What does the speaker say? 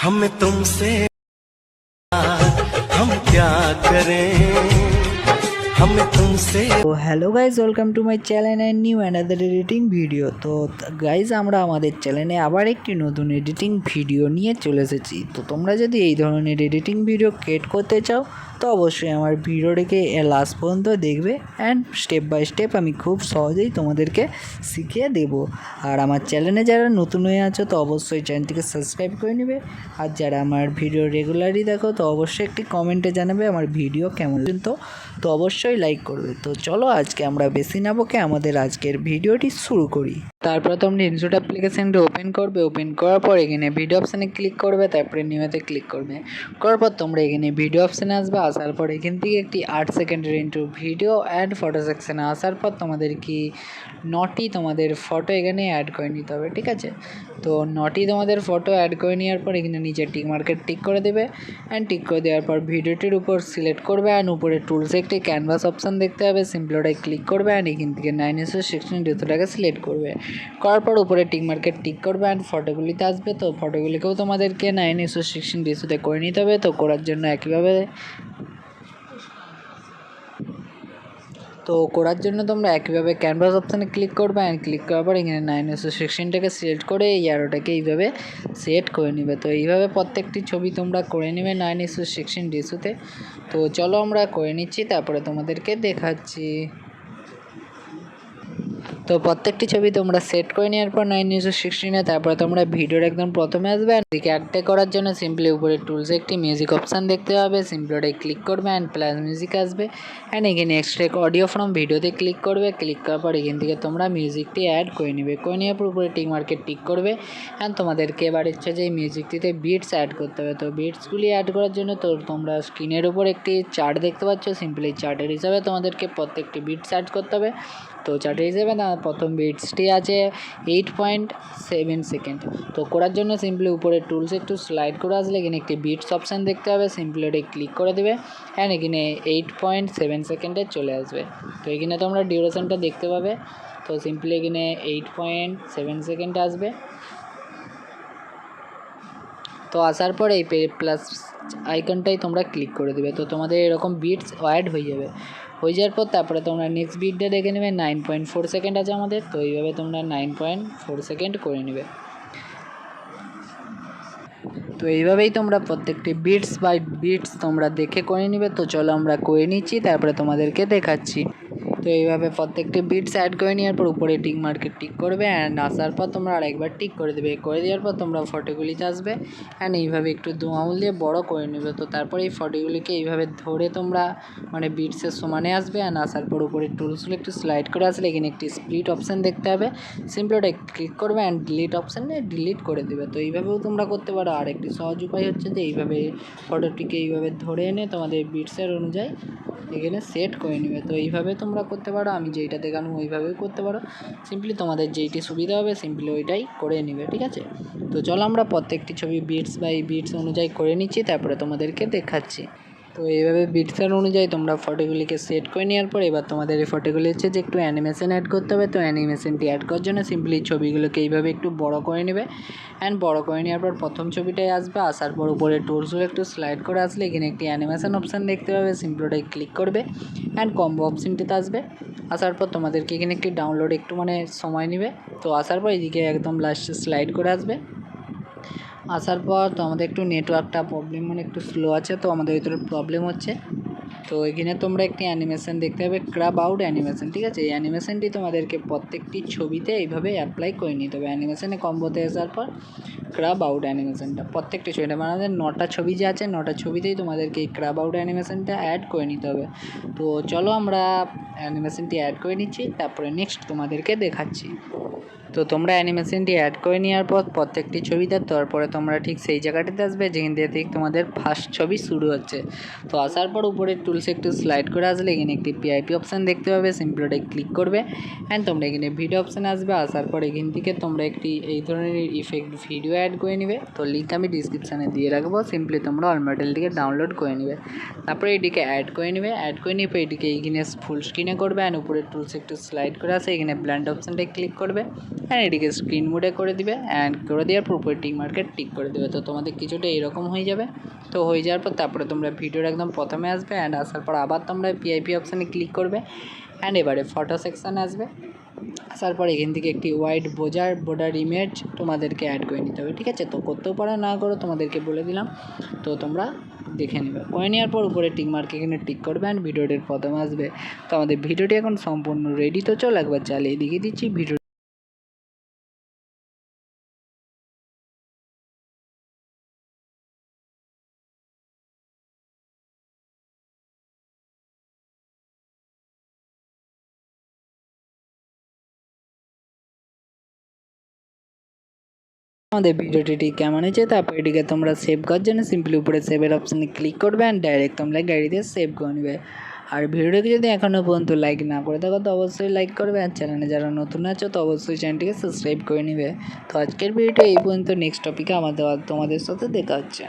हमें तुमसे हम क्या करें हमें तुमसे। তো hello guys, welcome to my channel and new another editing video. তো গাইজ, আমরা আমাদের চ্যানেলে আবার একটি নতুন এডিটিং ভিডিও নিয়ে চলে এসেছি। তো তোমরা যদি এই ধরনের এডিটিং ভিডিও ক্রিয়েট করতে চাও তো অবশ্যই আমার ভিডিওটিকে লাস্ট পর্যন্ত দেখবে অ্যান্ড স্টেপ বাই স্টেপ আমি খুব সহজেই তোমাদেরকে শিখিয়ে দেবো। আর আমার চ্যানেলে যারা নতুন হয়ে আছো তো অবশ্যই চ্যানেলটিকে সাবস্ক্রাইব করে নেবে। আর যারা আমার ভিডিও রেগুলারলি দেখো তো অবশ্যই একটি কমেন্টে জানাবে আমার ভিডিও কেমন, তো অবশ্যই লাইক করবে। তো চলো আজকে আমরা বেশি না বকে আমাদের আজকের ভিডিওটি শুরু করি। তারপর তোমরা ইনস্ট্যান্ট অ্যাপ্লিকেশনটি ওপেন করবে। ওপেন করার পর এখানে ভিডিও অপশানে ক্লিক করবে, তারপরে নিউতে ক্লিক করবে। করার পর তোমরা এখানে ভিডিও অপশানে আসবে। আসার পর এখান থেকে একটি 8 সেকেন্ডের ইন্টু ভিডিও অ্যাড ফটো সেকশানে আসার পর তোমাদের কি নটি তোমাদের ফটো এখানে অ্যাড করে নিতে হবে, ঠিক আছে। তো নটি তোমাদের ফটো অ্যাড করে নেওয়ার পর এখানে নিচে টিক মার্কেট টিক করে দেবে অ্যান্ড টিক করে দেওয়ার পর ভিডিওটির উপর সিলেক্ট করবে অ্যান্ড উপরে টুলসে একটি ক্যানভাস অপশান দেখতে হবে, সিম্পলি ওটাই ক্লিক করবে অ্যান্ড এখান থেকে 9:16 ডেটাটাকে সিলেক্ট করবে। করার পর উপরে টিক মার্কেট টিক করবে অ্যান্ড ফটোগুলিতে আসবে। তো ফটোগুলিকেও তোমাদেরকে 9:16 ডিসিতে করে নিতে হবে। তো করার জন্য তোমরা একইভাবে ক্যানভাস অপশানে ক্লিক করবে অ্যান্ড ক্লিক করার পর এখানে 9:16টাকে সিলেক্ট করে এই অ্যারোটাকে এইভাবে সেট করে নেবে। তো এইভাবে প্রত্যেকটি ছবি তোমরা করে নেবে 9:16 ডিসিতে। তো চলো আমরা করে নিচ্ছি, তারপরে তোমাদেরকে দেখাচ্ছি। তো প্রত্যেকটি ছবি তোমরা সেট করে নেওয়ার পর 9:16 তারপরে তোমরা ভিডিওর একদম প্রথমে আসবে অ্যান্ড এদিকে অ্যাডটা করার জন্য সিম্পলি উপরে টুলসে একটি মিউজিক অপশান দেখতে পাবে, সিম্পলি ওটাই ক্লিক করবে অ্যান্ড প্লাস মিউজিক আসবে অ্যান্ড এখানে এক্সট্রাক্ট অডিও ফ্রম ভিডিওতে ক্লিক করবে। ক্লিক করার পর এখান থেকে তোমরা মিউজিকটি অ্যাড করে নেবে। করে নেওয়ার পর উপরে টিক মার্কেট টিক করবে অ্যান্ড তোমাদেরকে এবার ইচ্ছে যে এই মিউজিকটিতে বিটস অ্যাড করতে হবে। তো বিটসগুলি অ্যাড করার জন্য তো তোমরা স্ক্রিনের উপর একটি চার্ট দেখতে পাচ্ছ, সিম্পলি চার্টের হিসাবে তোমাদেরকে প্রত্যেকটি বিটস অ্যাড করতে হবে। তো চার্টের হিসেবে না প্রথম বিটসটি আছে 8.7 সেকেন্ড। তো করার জন্য সিম্পলি উপরে টুলস একটু স্লাইড করে আসলে এখানে একটি বিটস অপশান দেখতে হবে, সিম্পলি ওটাই ক্লিক করে দেবে অ্যান্ড এখানে 8.7 সেকেন্ডে চলে আসবে। তো এখানে তোমরা ডিউরেশনটা দেখতে পাবে। তো সিম্পলি এখানে 8.7 সেকেন্ড আসবে। তো আসার পর এই প্লাস আইকনটাই তোমরা ক্লিক করে দেবে। তো তোমাদের এরকম বিটস অ্যাড হয়ে যাওয়ার পর তারপরে তোমরা নেক্সট বিটটা দেখে নেবে 9.4 সেকেন্ড আছে আমাদের। তো এইভাবে তোমরা 9.4 সেকেন্ড করে নেবে। তো এইভাবেই তোমরা প্রত্যেকটি বিটস তোমরা দেখে করে নেবে। তো চলো আমরা করে নিচ্ছি, তারপরে তোমাদেরকে দেখাচ্ছি। তো এইভাবে প্রত্যেকটি বিটস অ্যাড করে নেওয়ার পর উপরে টিক মার্কেট টিক করবে অ্যান্ড আসার পর তোমরা আরেকবার টিক করে দেবে। করে দেওয়ার পর তোমরা ফটোগুলিতে আসবে অ্যান্ড এইভাবে একটু দু আঙুল দিয়ে বড় করে নেবে। তো তারপরে এই ফটোগুলিকে এইভাবে ধরে তোমরা মানে বিটসের সমানে আসবে অ্যান্ড আসার পর উপরে টুলসগুলো একটু স্লাইড করে আসলে এখানে একটি স্প্লিট অপশান দেখতে হবে, সিম্পলি ওটা ক্লিক করবে অ্যান্ড ডিলিট অপশানে ডিলিট করে দেবে। তো এইভাবেও তোমরা করতে পারো। আর একটি সহজ উপায় হচ্ছে যে এইভাবে ফটোটিকে এইভাবে ধরে এনে তোমাদের বিটসের অনুযায়ী এখানে সেট করে নেবে। তো এইভাবে তোমরা করতে পারো, আমি যেইটা দেখানো ওইভাবেই করতে পারো। সিম্পলি তোমাদের যেইটি সুবিধা হবে সিম্পলি ওইটাই করে নেবে, ঠিক আছে। তো চলো আমরা প্রত্যেকটি ছবি বিটস বাই বিটস অনুযায়ী করে নিচ্ছি, তারপরে তোমাদেরকে দেখাচ্ছি। তো এইভাবে বিটসের অনুযায়ী তোমরা ফটোগুলিকে সেট করে নেওয়ার পর এবার তোমাদের এই ফটোগুলি হচ্ছে যে একটু অ্যানিমেশন অ্যাড করতে হবে। তো অ্যানিমেশনটি অ্যাড করার জন্য সিম্পলি ছবিগুলোকে এইভাবে একটু বড় করে নেবে অ্যান্ড বড় করে নেওয়ার পর প্রথম ছবিটাই আসবে। আসার পর উপরে টুলসগুলো একটু স্লাইড করে আসলে এখানে একটি অ্যানিমেশন অপশান দেখতে পাবে, সিম্পলি ওটাই ক্লিক করবে অ্যান্ড কম্বো অপশানটিতে আসবে। আসার পর তোমাদেরকে এখানে একটি ডাউনলোড একটু সময় নেবে। তো আসার পর এদিকে একদম লাস্টে স্লাইড করে আসবে। আসার পর তো আমাদের একটু নেটওয়ার্কটা প্রবলেম একটু স্লো আছে, তো আমাদের ভিতরে প্রবলেম হচ্ছে। তো এখানে তোমরা একটি অ্যানিমেশন দেখতে পাবে, ক্রাব আউট অ্যানিমেশন, ঠিক আছে। এই অ্যানিমেশনটি তোমাদেরকে প্রত্যেকটি ছবিতে এইভাবে অ্যাপ্লাই করে নিতে হবে। অ্যানিমেশনে কম্বোতে আসার পর ক্রাব আউট অ্যানিমেশনটা প্রত্যেকটি ছবিটা মানে আমাদের 9টা ছবি যে আছে 9টা ছবিতেই তোমাদেরকে এই ক্রাব আউট অ্যানিমেশনটা অ্যাড করে নিতে হবে। তো চলো আমরা অ্যানিমেশনটি অ্যাড করে নিচ্ছি, তারপরে নেক্সট তোমাদেরকে দেখাচ্ছি। তো তোমরা অ্যানিমেশনটি অ্যাড করে নেওয়ার পর প্রত্যেকটি ছবিতে তারপরে তোমরা ঠিক সেই জায়গাটিতে আসবে যেখান থেকে ঠিক তোমাদের ফার্স্ট ছবি শুরু হচ্ছে। তো আসার পর উপরে টুলসে একটু স্লাইড করে আসলে এখানে একটি পিআইপি অপশান দেখতে পাবে, সিম্পলি ওটাই ক্লিক করবে অ্যান্ড তোমরা এখানে ভিডিও অপশান আসবে। আসার পর এখান থেকে তোমরা একটি এই ধরনের ইফেক্ট ভিডিও অ্যাড করে নেবে। তো লিঙ্ক আমি ডিসক্রিপশানে দিয়ে রাখবো, সিম্পলি তোমরা অল মডেলটিকে ডাউনলোড করে নেবে। তারপরে এটিকে অ্যাড করে নেবে। অ্যাড করে নিয়ে এটিকে এইখানে ফুল স্ক্রিনে করবে অ্যান্ড উপরে টুলসে একটু স্লাইড করে আসে এখানে ব্ল্যান্ড অপশানটাই ক্লিক করবে অ্যান্ড এটিকে স্ক্রিন মোডে করে দিবে অ্যান্ড করে দেওয়ার পর উপরে টিক মার্কেট টিক করে দেবে। তো তোমাদের কিছুটা এরকম হয়ে যাবে। তো হয়ে যাওয়ার পর তারপরে তোমরা ভিডিওর একদম প্রথমে আসবে অ্যান্ড আসার পর আবার তোমরা পিআইপি অপশানে ক্লিক করবে অ্যান্ড এবারে ফটো সেকশানে আসবে। আসার পর এখান থেকে একটি হোয়াইট বর্ডার ইমেজ তোমাদেরকে অ্যাড করে নিতে হবে, ঠিক আছে। তো করতেও পারো না করো, তোমাদেরকে বলে দিলাম। তো তোমরা দেখে নেবে। করে নেওয়ার পর উপরে টিক মার্ক এখানে টিক করবে অ্যান্ড ভিডিওটির প্রথমে আসবে। তো আমাদের ভিডিওটি এখন সম্পূর্ণ রেডি। তো চলো একবার চালিয়ে দেখিয়ে দিচ্ছি ভিডিও। আমাদের ভিডিওটি কেমন হয়েছে তারপর এটিকে তোমরা সেভ করার জন্য সিম্পলি উপরে সেভের অপশানে ক্লিক করবে অ্যান্ড ডাইরেক্ট তোমরা গাড়িতে সেভ করে নেবে। আর ভিডিওটিকে যদি এখনও পর্যন্ত লাইক না করে থাকো তো অবশ্যই লাইক করবে, আর চ্যানেলে যারা নতুন আছো তো অবশ্যই চ্যানেলটিকে সাবস্ক্রাইব করে নেবে। তো আজকের ভিডিওটি এই পর্যন্ত, নেক্সট টপিকে তোমাদের সাথে দেখা হচ্ছে।